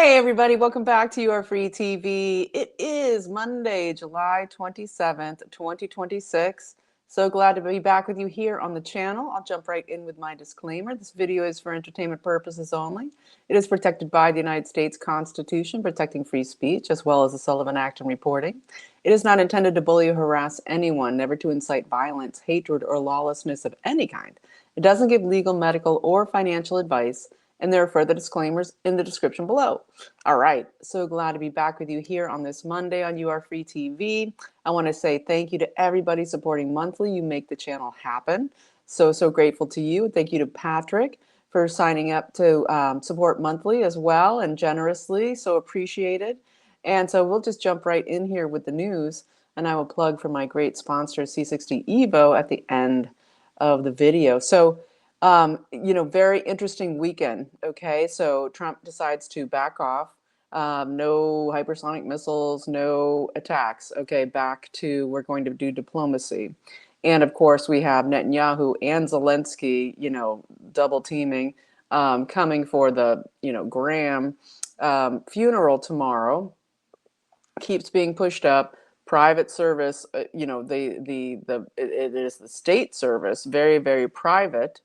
Hey everybody, welcome back to Your Free TV. It is Monday, July 27th, 2026. So glad to be back with you here on the channel. I'll jump right in with my disclaimer. This video is for entertainment purposes only. It is protected by the United States Constitution, protecting free speech, as well as the Sullivan Act and reporting. It is not intended to bully or harass anyone, never to incite violence, hatred, or lawlessness of any kind. It doesn't give legal, medical, or financial advice, and there are further disclaimers in the description below. All right, so glad to be back with you here on this Monday on You Are Free TV. I want to say thank you to everybody supporting monthly. You make the channel happen. So grateful to you. Thank you to Patrick for signing up to support monthly as well and generously. So appreciated. And so we'll just jump right in here with the news, and I will plug for my great sponsor, C60 Evo, at the end of the video. So very interesting weekend. Okay, so Trump decides to back off. No hypersonic missiles, no attacks. Okay, back to we're going to do diplomacy. And of course, we have Netanyahu and Zelensky, double teaming, coming for the, Graham funeral tomorrow. Keeps being pushed up. Private service, it is the state service, very, very private,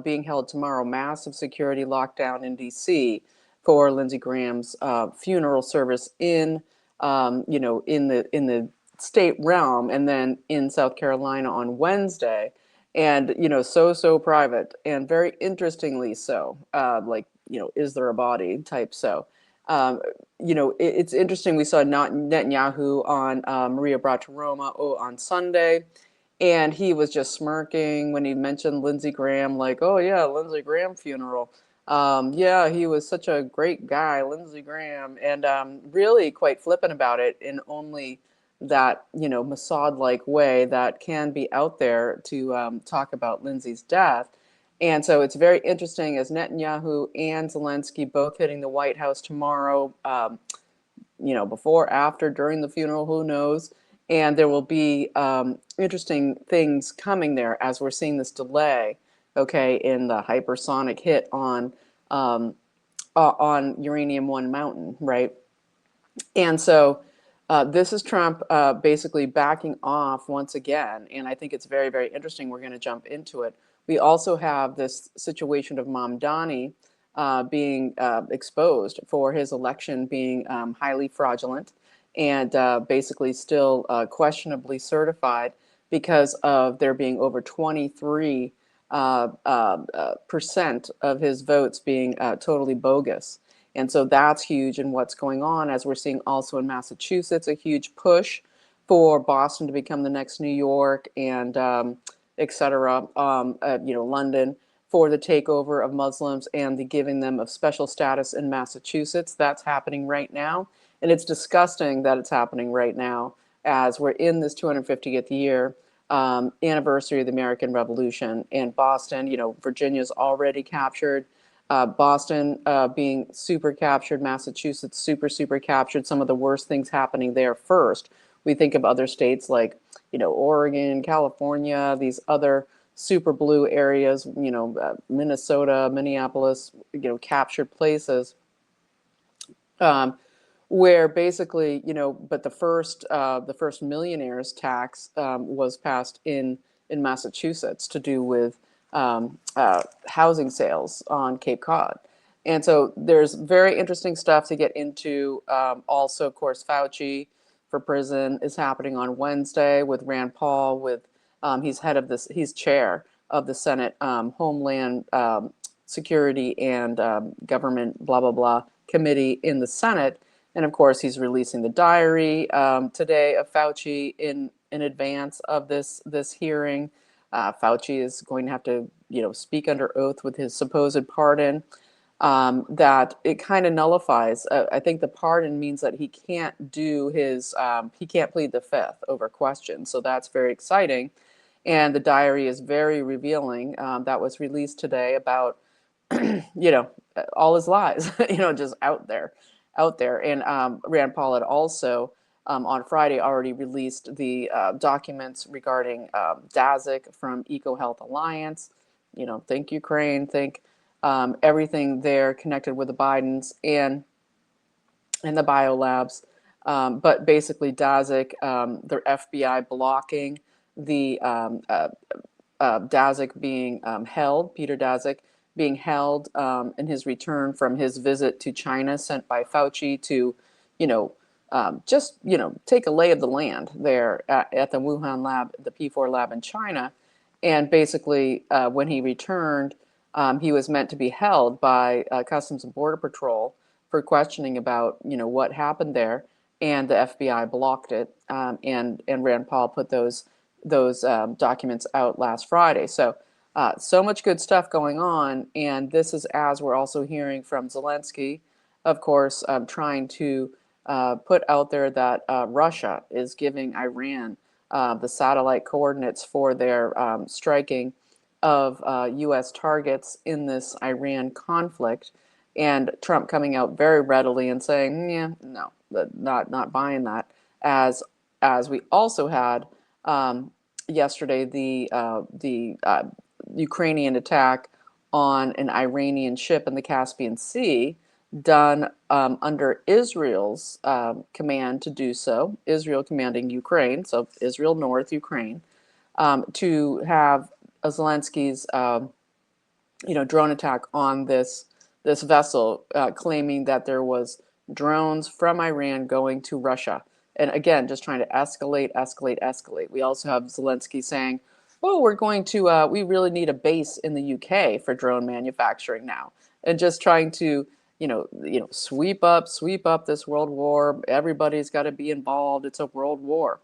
being held tomorrow. Massive security lockdown in D.C. for Lindsey Graham's funeral service in the state realm, and then in South Carolina on Wednesday. And so private, and very interestingly so. Is there a body type so. It's interesting. We saw not Netanyahu on Maria Bartiromo on Sunday, and he was just smirking when he mentioned Lindsey Graham, like, oh yeah, Lindsey Graham funeral. Yeah, he was such a great guy, Lindsey Graham, and really quite flippant about it in only that, Mossad-like way that can be out there to talk about Lindsey's death. And so it's very interesting as Netanyahu and Zelensky both hitting the White House tomorrow, before, after, during the funeral, who knows? And there will be interesting things coming there as we're seeing this delay, okay, in the hypersonic hit on Uranium One Mountain, right? And so this is Trump basically backing off once again, and I think it's very, very interesting. We're going to jump into it. We also have this situation of Mamdani being exposed for his election being highly fraudulent and basically still questionably certified because of there being over 23% of his votes being totally bogus. And so that's huge in what's going on, as we're seeing also in Massachusetts, a huge push for Boston to become the next New York, and et cetera, London, for the takeover of Muslims and the giving them of special status in Massachusetts. That's happening right now. And it's disgusting that it's happening right now as we're in this 250th year anniversary of the American Revolution. And Boston, Virginia's already captured. Boston being super captured, Massachusetts super captured, some of the worst things happening there first. We think of other states like, Oregon, California, these other super blue areas, Minnesota, Minneapolis, captured places where basically, but the first millionaires tax was passed in Massachusetts to do with housing sales on Cape Cod. And so there's very interesting stuff to get into. Also, of course, Fauci for prison is happening on Wednesday with Rand Paul. He's chair of the Senate Homeland Security and Government blah blah blah committee in the Senate. And of course, he's releasing the diary today of Fauci in advance of this hearing. Fauci is going to have to, speak under oath with his supposed pardon. That it kind of nullifies. I think the pardon means that he can't do he can't plead the fifth over questions. So that's very exciting. And the diary is very revealing. That was released today about, all his lies, just out there. And Rand Paul had also, on Friday, already released the documents regarding Dazik from EcoHealth Alliance. Think Ukraine, think everything there connected with the Bidens. And and the biolabs. But basically, Dazik, their FBI blocking the Dazik being held, Peter Dazik being held in his return from his visit to China, sent by Fauci to, you know, just take a lay of the land there at the Wuhan lab, the P4 lab in China, and basically when he returned, he was meant to be held by Customs and Border Patrol for questioning about what happened there, and the FBI blocked it, and Rand Paul put those documents out last Friday. So so much good stuff going on, and this is as we're also hearing from Zelensky, of course, trying to put out there that Russia is giving Iran the satellite coordinates for their striking of U.S. targets in this Iran conflict, and Trump coming out very readily and saying, "Yeah, no, not buying that." As we also had yesterday the Ukrainian attack on an Iranian ship in the Caspian Sea, done under Israel's command to do so. Israel commanding Ukraine, so Israel North, Ukraine, to have Zelensky's drone attack on this vessel, claiming that there was drones from Iran going to Russia. And again, just trying to escalate, escalate, escalate. We also have Zelensky saying, "Oh, we're going to, we really need a base in the UK for drone manufacturing now," and just trying to, sweep up this world war. Everybody's got to be involved. It's a world war,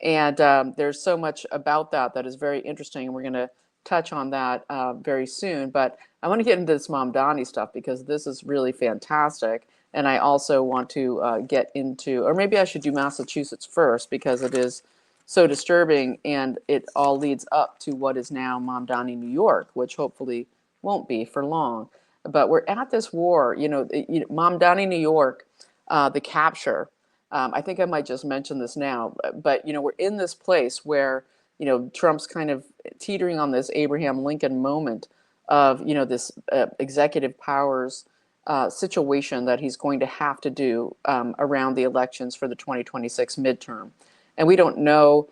and there's so much about that is very interesting. And we're going to touch on that very soon. But I want to get into this Mamdani stuff because this is really fantastic. And I also want to get into, or maybe I should do Massachusetts first because it is so disturbing, and it all leads up to what is now Mamdani, New York, which hopefully won't be for long. But we're at this war, Mamdani, New York, the capture. I think I might just mention this now, but we're in this place where Trump's kind of teetering on this Abraham Lincoln moment of this executive powers situation that he's going to have to do around the elections for the 2026 midterm. And we don't know,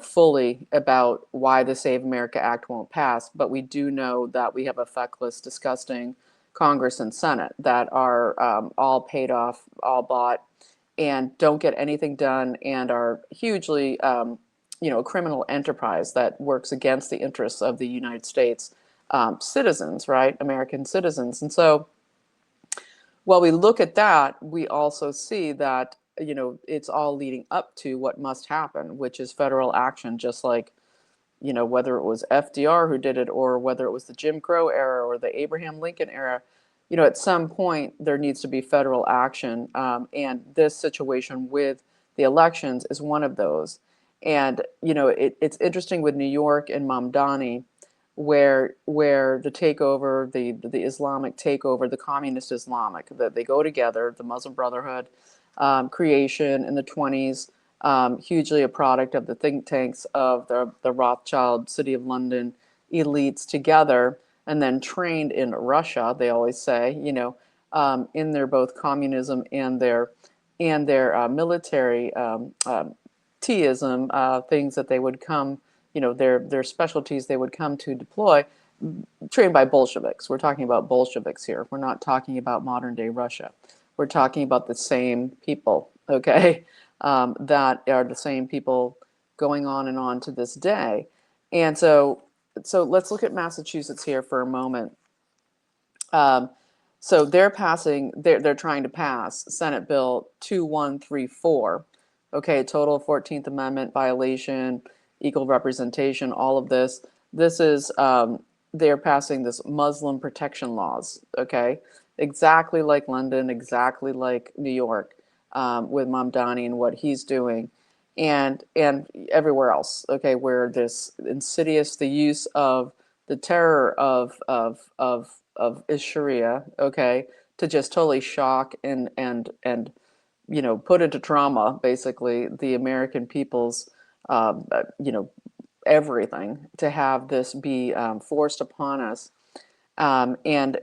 fully about why the Save America Act won't pass, but we do know that we have a feckless, disgusting Congress and Senate that are all paid off, all bought, and don't get anything done, and are hugely, a criminal enterprise that works against the interests of the United States citizens, right? American citizens. And so while we look at that, we also see that, it's all leading up to what must happen, which is federal action, just like, whether it was FDR who did it, or whether it was the Jim Crow era or the Abraham Lincoln era, at some point there needs to be federal action. And this situation with the elections is one of those. And, it's interesting with New York and Mamdani, where the takeover, the Islamic takeover, the communist Islamic, that they go together, the Muslim Brotherhood creation in the 20s, hugely a product of the think tanks of the Rothschild, City of London elites together, and then trained in Russia, they always say, in their both communism and their military teism, things that they would come, their specialties they would come to deploy, trained by Bolsheviks. We're talking about Bolsheviks here. We're not talking about modern day Russia. We're talking about the same people, okay, that are the same people going on and on to this day. And so let's look at Massachusetts here for a moment. So they're trying to pass Senate Bill 2134. Okay, total 14th Amendment violation, equal representation, all of this. This is, they're passing this Muslim protection laws, okay? Exactly like London, exactly like New York, with Mamdani and what he's doing, and everywhere else, okay, where this insidious, the use of the terror of Sharia, okay, to just totally shock and put into trauma, basically, the American people's, everything, to have this be forced upon us, and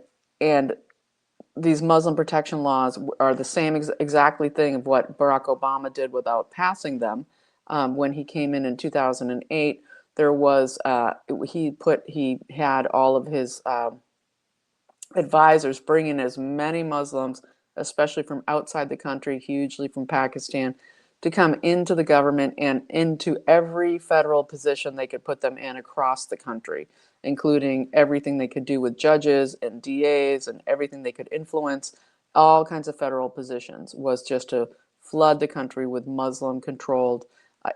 these Muslim protection laws are the same exactly thing of what Barack Obama did without passing them. When he came in 2008, there was he had all of his advisors bring in as many Muslims, especially from outside the country, hugely from Pakistan, to come into the government and into every federal position they could put them in across the country, including everything they could do with judges and DAs and everything they could influence. All kinds of federal positions was just to flood the country with Muslim controlled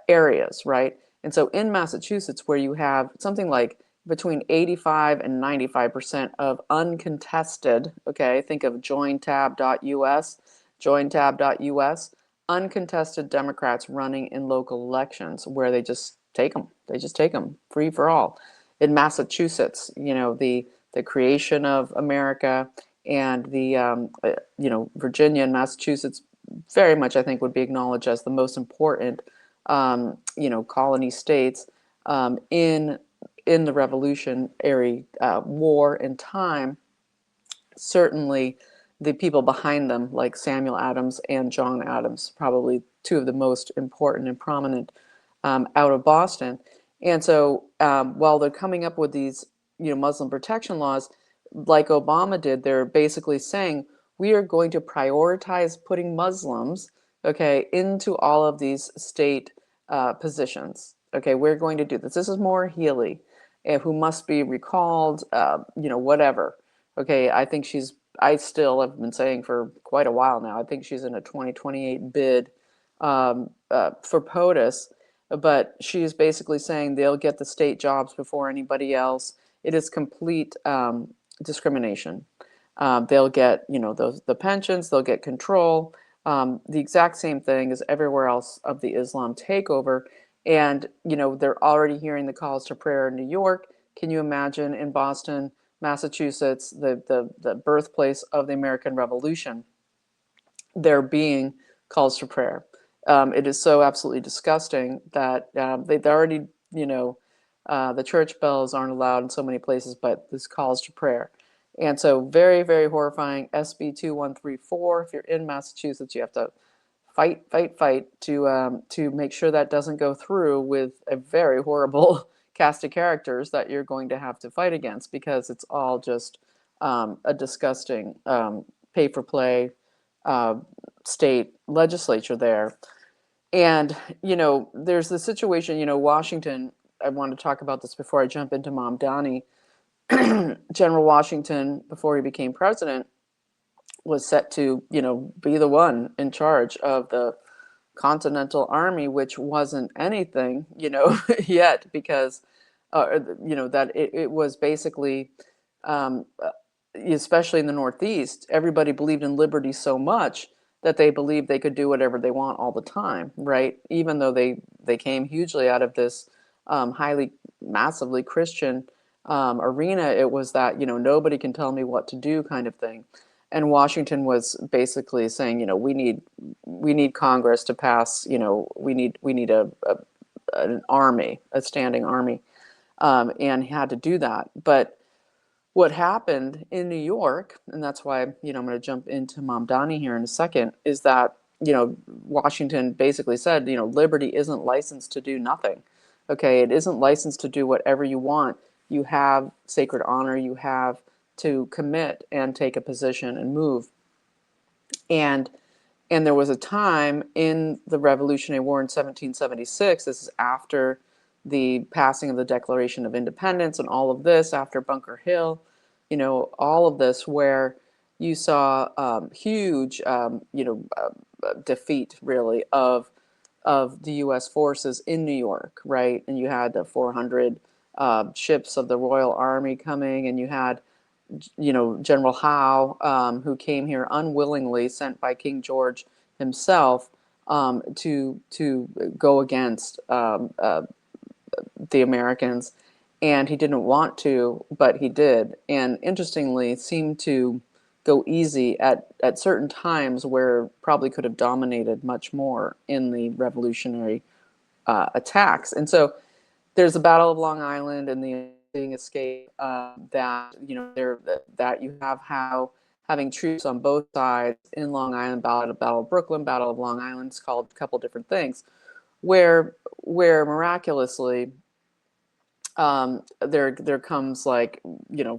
areas, right? And so in Massachusetts, where you have something like between 85 and 95% of uncontested, okay, think of jointab.us, jointab.us, uncontested Democrats running in local elections where they just take them. They just take them free for all. In Massachusetts, the creation of America and the, Virginia and Massachusetts very much, I think, would be acknowledged as the most important, colony states in the Revolutionary War and time. Certainly the people behind them, like Samuel Adams and John Adams, probably two of the most important and prominent out of Boston. And so while they're coming up with these, Muslim protection laws, like Obama did, they're basically saying we are going to prioritize putting Muslims, okay, into all of these state positions. Okay, we're going to do this. This is Maura Healey, who must be recalled, whatever. Okay, I still have been saying for quite a while now, I think she's in a 2028 bid for POTUS, but she's basically saying they'll get the state jobs before anybody else. It is complete discrimination. They'll get, the pensions, they'll get control, the exact same thing as everywhere else of the Islam takeover. And, they're already hearing the calls to prayer in New York. Can you imagine in Boston, Massachusetts, the birthplace of the American Revolution, there being calls to prayer? It is so absolutely disgusting that they already, the church bells aren't allowed in so many places, but this calls to prayer. And so very, very horrifying. SB 2134, if you're in Massachusetts, you have to fight to make sure that doesn't go through, with a very horrible cast of characters that you're going to have to fight against, because it's all just a disgusting pay-for-play state legislature there. And, there's the situation, Washington, I want to talk about this before I jump into Mamdani. General Washington, before he became president, was set to, be the one in charge of the Continental Army, which wasn't anything, yet, because, that it was basically, especially in the Northeast, everybody believed in liberty so much that they believed they could do whatever they want all the time, right? Even though they came hugely out of this highly, massively Christian arena, it was that, nobody can tell me what to do kind of thing. And Washington was basically saying, we need Congress to pass, we need an army, a standing army, and he had to do that. But what happened in New York, and that's why, I'm going to jump into Mamdani here in a second, is that, Washington basically said, liberty isn't licensed to do nothing. Okay, it isn't licensed to do whatever you want. You have sacred honor, you have to commit and take a position and move. And there was a time in the Revolutionary War in 1776, this is after the passing of the Declaration of Independence and all of this, after Bunker Hill, all of this, where you saw huge, defeat, really, of the U.S. forces in New York, right? And you had the 400 ships of the Royal Army coming, and you had, General Howe, who came here unwillingly, sent by King George himself, to go against the Americans. And he didn't want to, but he did. And interestingly, seemed to go easy at certain times where probably could have dominated much more in the revolutionary attacks. And so there's the Battle of Long Island and the escape that, that you have Howe having troops on both sides in Long Island, Battle of Brooklyn, Battle of Long Island. It's called a couple different things, where miraculously there comes, like,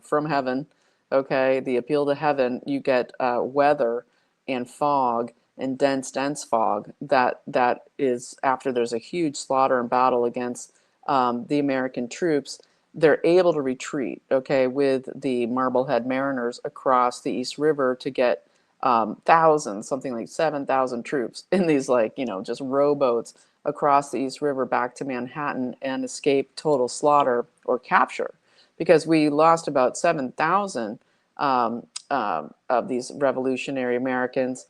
from heaven, okay, the appeal to heaven. You get weather and fog and dense fog that is after there's a huge slaughter and battle against the American troops. They're able to retreat, okay, with the Marblehead Mariners across the East River to get thousands, something like 7,000 troops in these, like, just rowboats across the East River back to Manhattan and escape total slaughter or capture, because we lost about 7,000 of these revolutionary Americans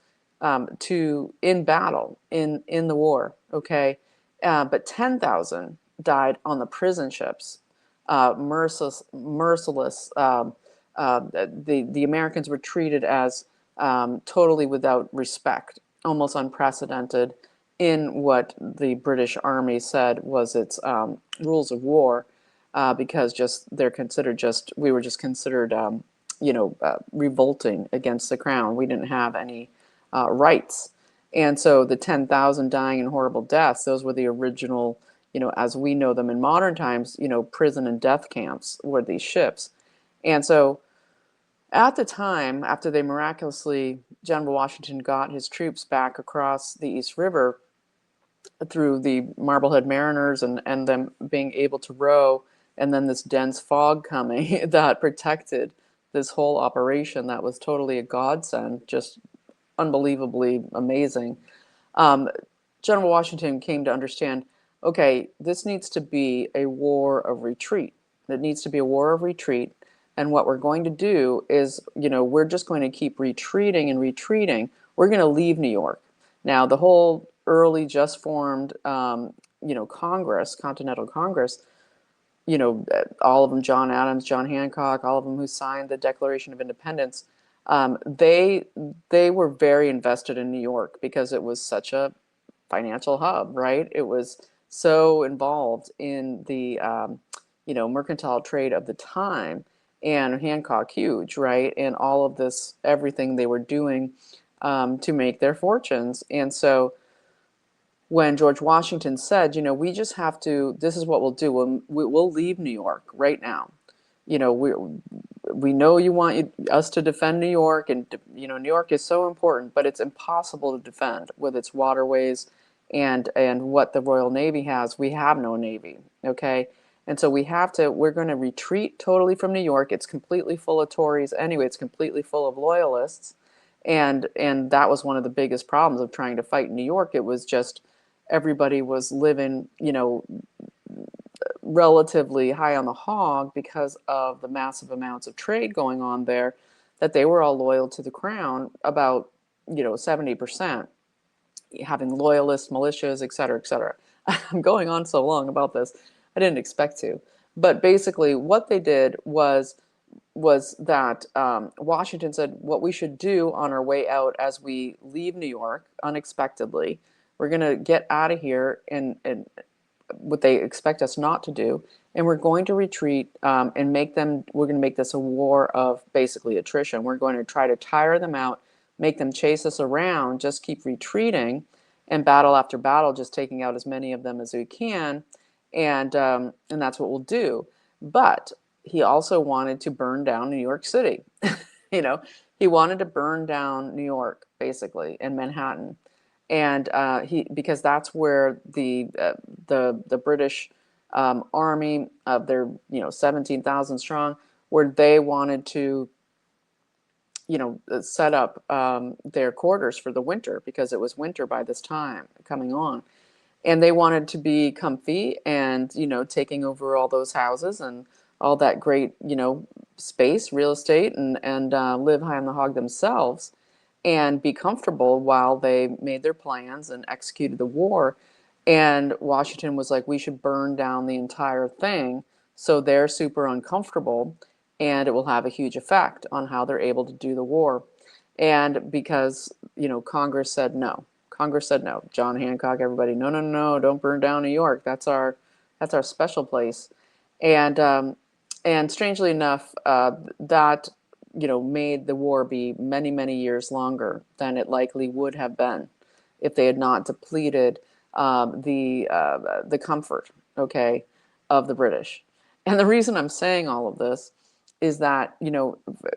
to in battle in the war. Okay, but 10,000 died on the prison ships. Merciless. The Americans were treated as totally without respect, almost unprecedented in what the British Army said was its rules of war, because we were just considered revolting against the crown. We didn't have any rights, and so the 10,000 dying in horrible deaths, those were the original, as we know them in modern times, prison and death camps were these ships. And so at the time, after they miraculously, General Washington got his troops back across the East River through the Marblehead Mariners and them being able to row, and then this dense fog coming that protected this whole operation that was totally a godsend, just unbelievably amazing. General Washington came to understand, okay, this needs to be a war of retreat. It needs to be a war of retreat. And what we're going to do is, we're just going to keep retreating and retreating. We're going to leave New York. Now, the whole early just formed, Congress, Continental Congress, all of them, John Adams, John Hancock, all of them who signed the Declaration of Independence, they were very invested in New York because it was such a financial hub, right? It was so involved in the mercantile trade of the time, and Hancock huge, right? And all of this, everything they were doing to make their fortunes. And so when George Washington said, we just have to, this is what we'll do. We'll leave New York right now. We know you want us to defend New York, and New York is so important, but it's impossible to defend with its waterways and what the Royal Navy has. We have no Navy, okay? And so we're going to retreat totally from New York. It's completely full of Tories anyway. It's completely full of loyalists. And that was one of the biggest problems of trying to fight in New York. It was just everybody was living, relatively high on the hog because of the massive amounts of trade going on there, that they were all loyal to the crown, about 70%, having loyalists, militias, et cetera, et cetera. I'm going on so long about this. I didn't expect to. But basically what they did was that Washington said, what we should do on our way out as we leave New York unexpectedly, we're going to get out of here, and what they expect us not to do, and we're going to retreat and we're going to make this a war of basically attrition. We're going to try to tire them out, make them chase us around, just keep retreating, and battle after battle, just taking out as many of them as we can, and that's what we'll do. But he also wanted to burn down New York City. He wanted to burn down New York, basically, and Manhattan. And because that's where the British army of their 17,000 strong, where they wanted to set up their quarters for the winter, because it was winter by this time coming on, and they wanted to be comfy and taking over all those houses and all that great space, real estate, and live high on the hog themselves and be comfortable while they made their plans and executed the war. And Washington was like, we should burn down the entire thing so they're super uncomfortable, and it will have a huge effect on how they're able to do the war. And because Congress said no. John Hancock, everybody, no, don't burn down New York. That's our special place. And strangely enough, that made the war be many, many years longer than it likely would have been if they had not depleted the comfort, okay, of the British. And the reason I'm saying all of this is that,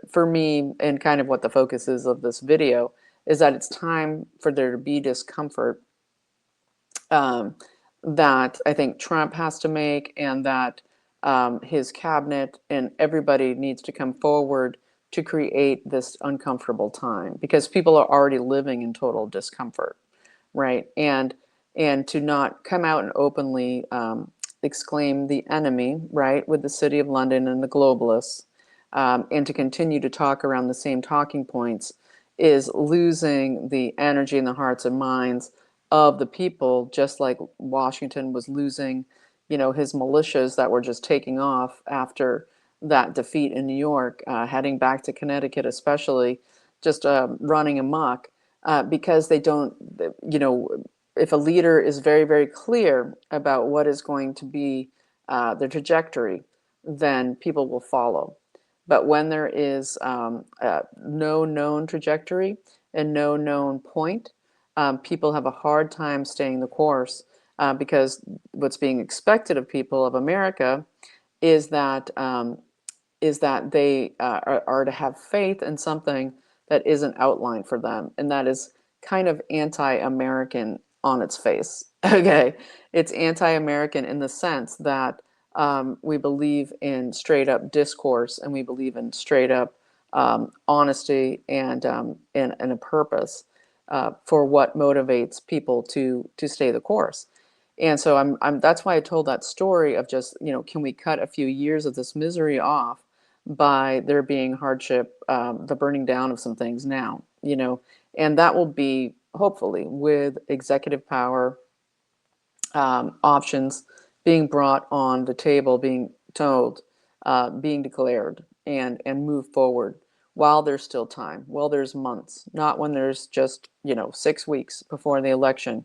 for me, and kind of what the focus is of this video, is that it's time for there to be discomfort um, that I think Trump has to make, and that his cabinet and everybody needs to come forward to create this uncomfortable time, because people are already living in total discomfort, right? And to not come out and openly exclaim the enemy, right, with the City of London and the globalists, and to continue to talk around the same talking points, is losing the energy in the hearts and minds of the people, just like Washington was losing, his militias that were just taking off after that defeat in New York, heading back to Connecticut, especially, just running amok, because they don't, if a leader is very, very clear about what is going to be their trajectory, then people will follow. But when there is no known trajectory and no known point, people have a hard time staying the course, because what's being expected of people of America is that they are to have faith in something that isn't outlined for them, and that is kind of anti-American on its face. Okay, it's anti-American in the sense that we believe in straight up discourse, and we believe in straight up honesty, and a purpose for what motivates people to stay the course. And so that's why I told that story of just, can we cut a few years of this misery off by there being hardship, the burning down of some things now, and that will be hopefully with executive power options being brought on the table, being told, being declared, and move forward while there's still time, while there's months, not when there's just 6 weeks before the election,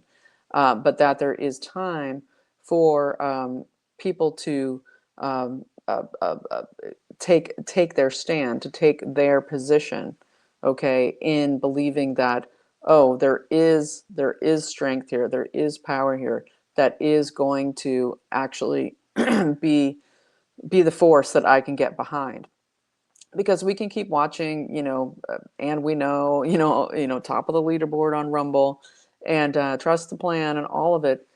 but that there is time for people to um, uh, uh, uh, take their stand, to take their position, okay, in believing that, oh, there is strength here, there is power here that is going to actually be the force that I can get behind. Because we can keep watching, and we know, top of the leaderboard on Rumble, and trust the plan and all of it,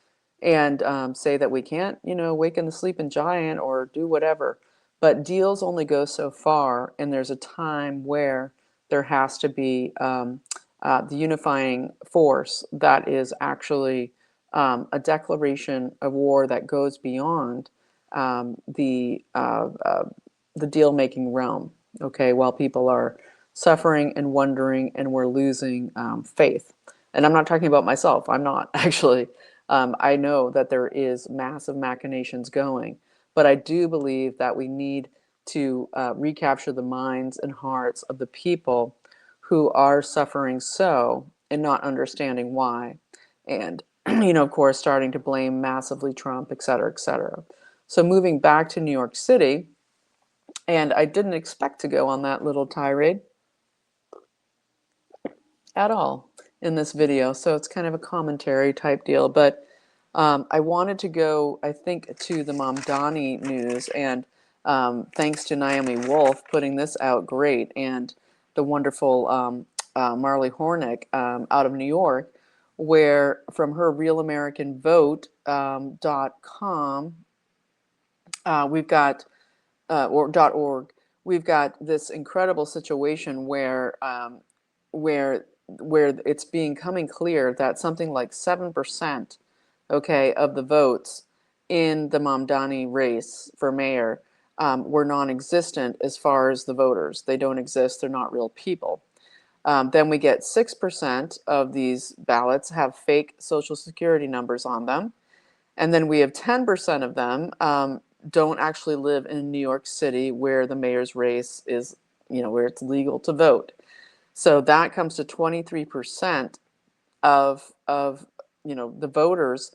and say that we can't, waken the sleeping giant or do whatever. But deals only go so far, and there's a time where there has to be the unifying force that is actually a declaration of war that goes beyond the deal making realm. Okay, while people are suffering and wondering, and we're losing faith. And I'm not talking about myself. I'm not actually. I know that there is massive machinations going, but I do believe that we need to recapture the minds and hearts of the people who are suffering so and not understanding why. And, of course, starting to blame massively Trump, et cetera, et cetera. So moving back to New York City, and I didn't expect to go on that little tirade at all in this video. So it's kind of a commentary type deal. But I wanted to go, I think, to the Mamdani news. And thanks to Naomi Wolf putting this out, great. And the wonderful Marley Hornick out of New York, where from her realamericanvote.com, we've got or .org, we've got this incredible situation where it's becoming clear that something like 7%, okay, of the votes in the Mamdani race for mayor were non-existent as far as the voters. They don't exist. They're not real people. Then we get 6% of these ballots have fake Social Security numbers on them. And then we have 10% of them don't actually live in New York City, where the mayor's race is, where it's legal to vote. So that comes to 23% of the voters,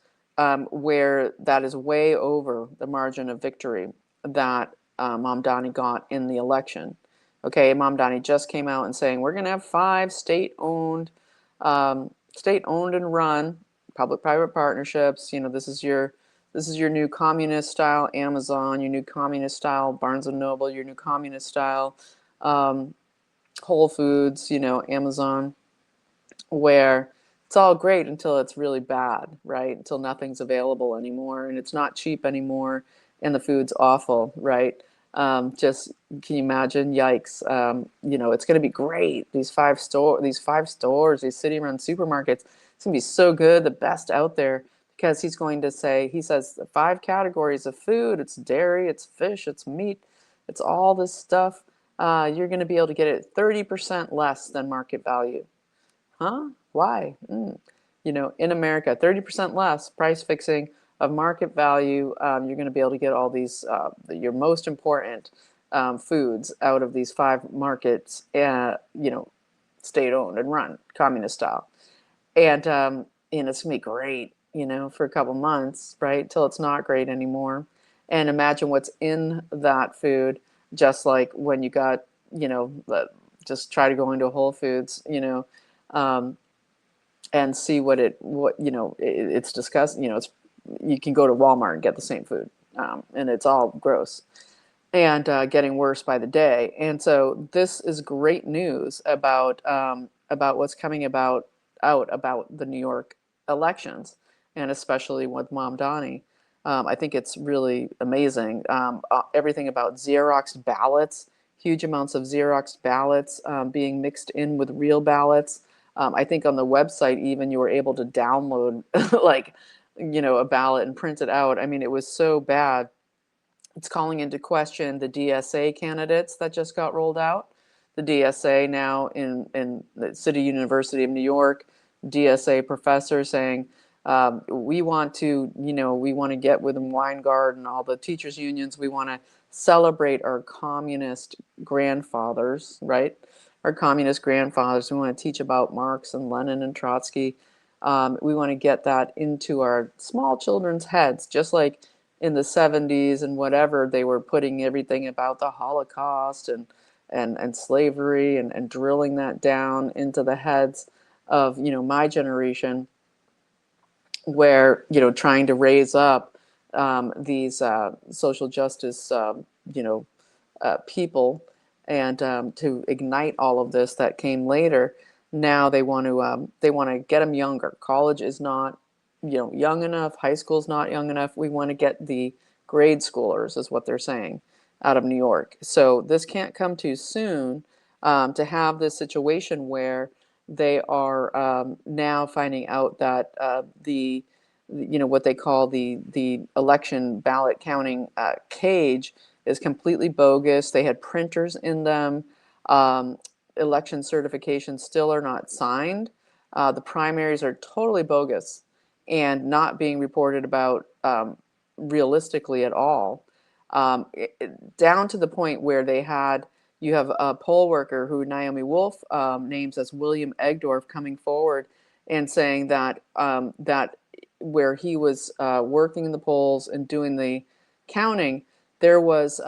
where that is way over the margin of victory that Mamdani got in the election. Okay, Mamdani just came out and saying we're going to have 5 state-owned and run public-private partnerships. You know, this is your new communist style Amazon, your new communist style Barnes and Noble, your new communist style um, Whole Foods, you know, Amazon, where it's all great until it's really bad, right? Until nothing's available anymore and it's not cheap anymore and the food's awful, right? Just can you imagine? Yikes! You know, it's going to be great. These 5 stores, these city-run supermarkets. It's going to be so good, the best out there, because he's going to say, he says, the 5 categories of food. It's dairy, it's fish, it's meat, it's all this stuff. You're going to be able to get it 30% less than market value. Huh? Why? You know, in America, 30% less price fixing of market value. You're going to be able to get all these, your most important foods out of these 5 markets, you know, state owned and run, communist style. And it's going to be great, you know, for a couple months, right? Till it's not great anymore. And imagine what's in that food, just like when you got, you know, just try to go into Whole Foods, you know, um, and see what you know it's discussed. You know, it's you can go to Walmart and get the same food, and it's all gross and getting worse by the day. And so this is great news about what's coming about the New York elections, and especially with Mamdani. I think it's really amazing. Everything about Xeroxed ballots, huge amounts of Xeroxed ballots being mixed in with real ballots. I think on the website even you were able to download like, you know, a ballot and print it out. I mean, it was so bad. It's calling into question the DSA candidates that just got rolled out. The DSA now in the City University of New York, DSA professor saying, we want to, you know, we want to get with Weingard and all the teachers unions. We want to celebrate our communist grandfathers, right? Our communist grandfathers. We want to teach about Marx and Lenin and Trotsky. We want to get that into our small children's heads, just like in the 70s and whatever, they were putting everything about the Holocaust and slavery and drilling that down into the heads of, you know, my generation, where, you know, trying to raise up these social justice, you know, people, and to ignite all of this that came later. Now they want to get them younger. College is not, you know, young enough. High school's not young enough. We want to get the grade schoolers, is what they're saying, out of New York. So this can't come too soon, to have this situation where they are now finding out that you know, what they call the election ballot counting cage is completely bogus. They had printers in them. Um, Election certifications still are not signed. The primaries are totally bogus and not being reported about realistically at all. Down to the point where you have a poll worker who Naomi Wolf names as William Egdorf coming forward and saying that that where he was working in the polls and doing the counting, there was,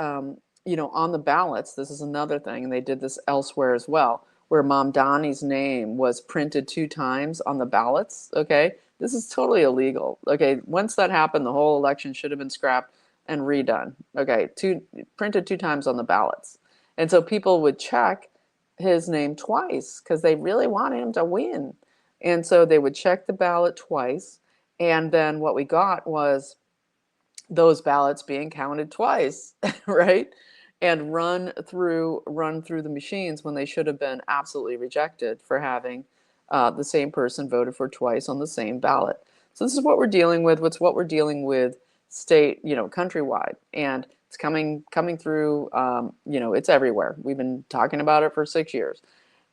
you know, on the ballots, this is another thing, and they did this elsewhere as well, where Mamdani's name was printed 2 times on the ballots. Okay, this is totally illegal. Okay, once that happened, the whole election should have been scrapped and redone. Okay, printed 2 times on the ballots. And so people would check his name twice because they really wanted him to win. And so they would check the ballot twice. And then what we got was those ballots being counted twice, right? And run through the machines when they should have been absolutely rejected for having the same person voted for twice on the same ballot. So this is what we're dealing with. What's what we're dealing with state, you know, countrywide, and it's coming through. You know, it's everywhere. We've been talking about it for 6 years.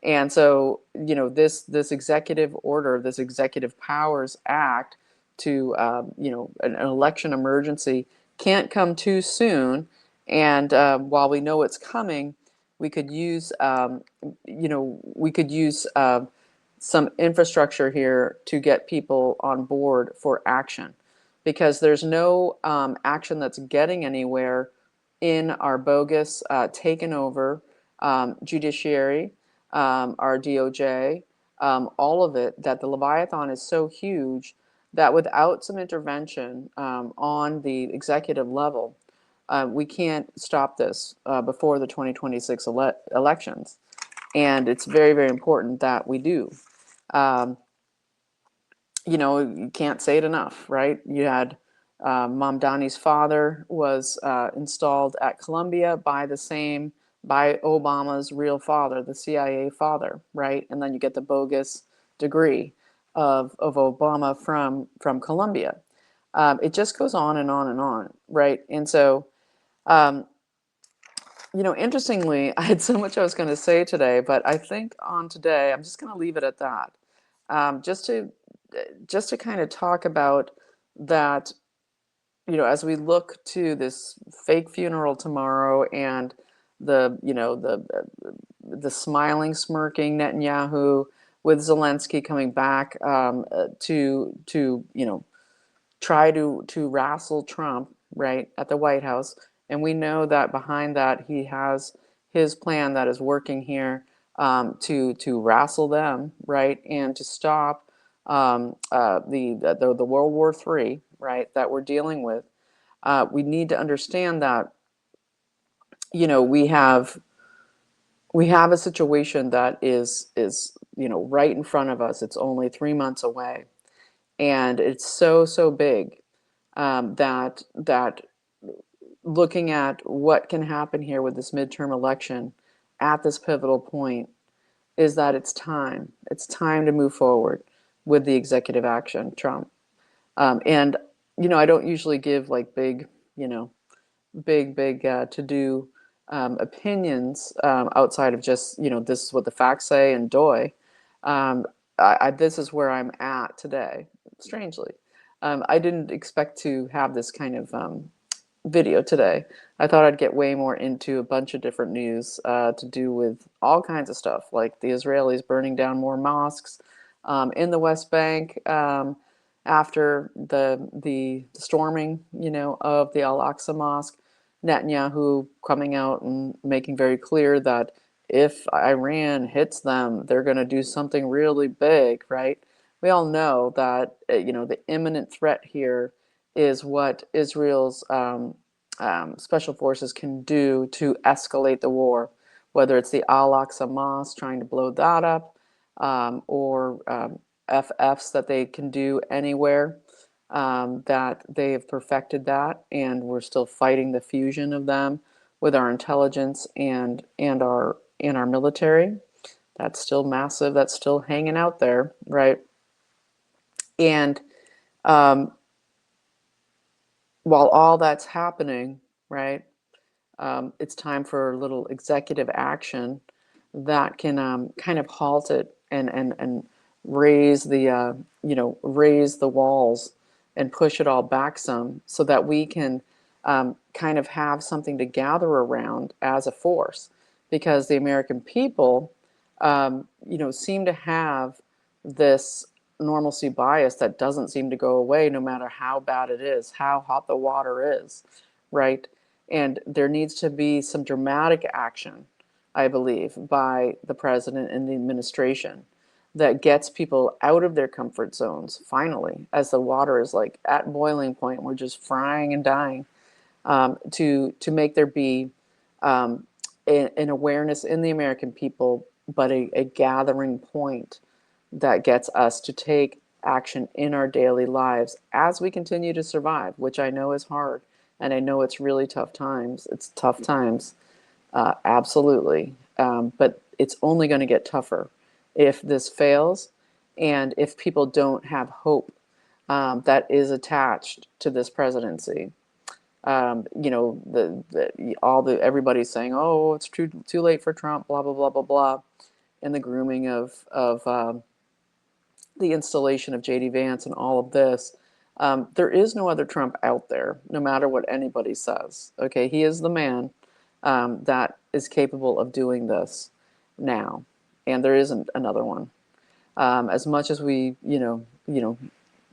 And so, you know, this executive order, this Executive Powers Act to, you know, an election emergency can't come too soon. And while we know it's coming, we could use, you know, we could use some infrastructure here to get people on board for action, because there's no action that's getting anywhere in our bogus, taken over judiciary, our DOJ, all of it, that the Leviathan is so huge that without some intervention on the executive level, we can't stop this before the 2026 elections. And it's very, very important that we do. Um, you can't say it enough, right? You had Mamdani's father was installed at Columbia by Obama's real father, the CIA father, right? And then you get the bogus degree of Obama from Columbia. It just goes on and on and on, right? And so, um, interestingly, I had so much I was going to say today, but I think on today, I'm just going to leave it at that. Just to kind of talk about that, as we look to this fake funeral tomorrow and the smiling, smirking Netanyahu with Zelensky coming back to try to wrestle Trump, right, at the White House. And we know that behind that he has his plan that is working here to wrestle them, right, and to stop the World War III, right, that we're dealing with. We need to understand that we have a situation that is right in front of us. It's only 3 months away, and it's so big that looking at what can happen here with this midterm election at this pivotal point is that it's time. It's time to move forward with the executive action, Trump. And I don't usually give like big, big to do opinions outside of just this is what the facts say and doy. This is where I'm at today. Strangely, I didn't expect to have this kind of video today. I thought I'd get way more into a bunch of different news to do with all kinds of stuff, like the Israelis burning down more mosques in the West Bank after the storming, of the Al-Aqsa Mosque. Netanyahu coming out and making very clear that if Iran hits them, they're going to do something really big, right? We all know that the imminent threat here is what Israel's special forces can do to escalate the war, whether it's the Al-Aqsa Mosque trying to blow that up, or FFs that they can do anywhere, that they have perfected that, and we're still fighting the fusion of them with our intelligence and our military. That's still massive. That's still hanging out there, right? And while all that's happening, right, it's time for a little executive action that can kind of halt it and raise raise the walls and push it all back some, so that we can kind of have something to gather around as a force, because the American people seem to have this normalcy bias that doesn't seem to go away no matter how bad it is, how hot the water is, right? And there needs to be some dramatic action, I believe, by the president and the administration that gets people out of their comfort zones, finally, as the water is like at boiling point, we're just frying and dying, to make there be an awareness in the American people, but a gathering point that gets us to take action in our daily lives as we continue to survive, which I know is hard. And I know it's really tough times. It's tough times, absolutely. But it's only going to get tougher if this fails, and if people don't have hope that is attached to this presidency. Everybody's saying, oh, it's too late for Trump, blah blah blah blah blah, and the grooming of the installation of JD Vance and all of this. There is no other Trump out there, no matter what anybody says. Okay, he is the man that is capable of doing this now, and there isn't another one. As much as we,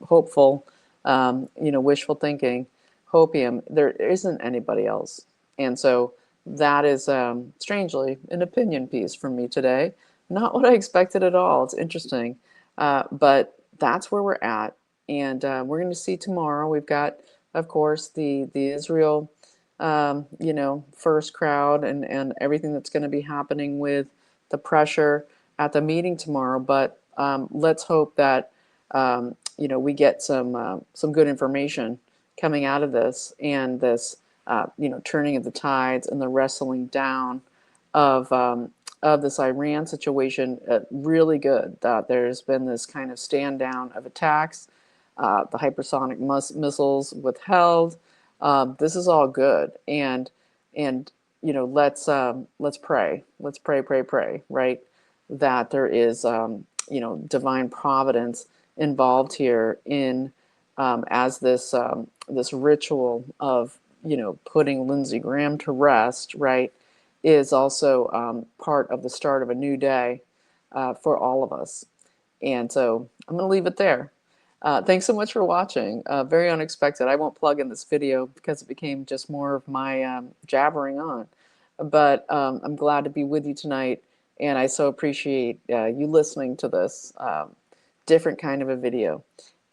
hopeful, wishful thinking, hopium, there isn't anybody else. And so that is strangely an opinion piece from me today. Not what I expected at all. It's interesting. But that's where we're at. And we're going to see tomorrow. We've got, of course, the Israel, first crowd and everything that's going to be happening with the pressure at the meeting tomorrow. But let's hope that, we get some good information coming out of this and this turning of the tides and the wrestling down of this Iran situation. Really good that there's been this kind of stand down of attacks, the hypersonic missiles withheld. This is all good, and let's pray, pray, right? That there is divine providence involved here in as this ritual of putting Lindsey Graham to rest, right, is also part of the start of a new day for all of us. And so I'm going to leave it there. Thanks so much for watching. Very unexpected. I won't plug in this video because it became just more of my jabbering on. But I'm glad to be with you tonight, and I so appreciate you listening to this different kind of a video.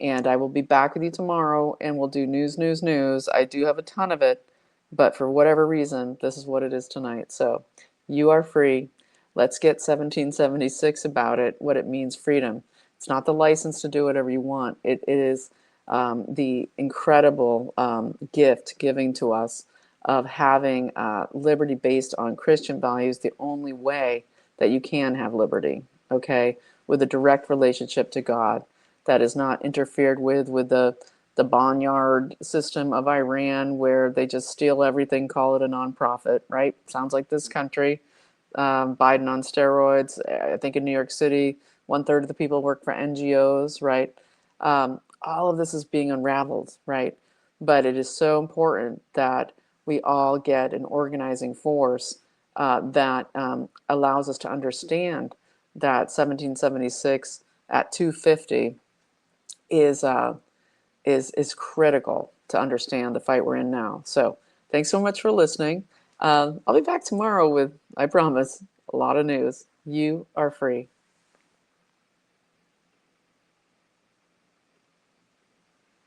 And I will be back with you tomorrow, and we'll do news, news, news. I do have a ton of it, but for whatever reason, this is what it is tonight. So you are free. Let's get 1776 about it, what it means freedom. It's not the license to do whatever you want. It is the incredible gift giving to us of having liberty based on Christian values, the only way that you can have liberty, okay, with a direct relationship to God that is not interfered with the boneyard system of Iran where they just steal everything, call it a nonprofit, right? Sounds like this country. Biden on steroids. I think in New York City, 1/3 of the people work for NGOs, right? All of this is being unraveled, right? But it is so important that we all get an organizing force that allows us to understand that 1776 at 250 is critical to understand the fight we're in now. So thanks so much for listening. I'll be back tomorrow with, I promise, a lot of news. You are free.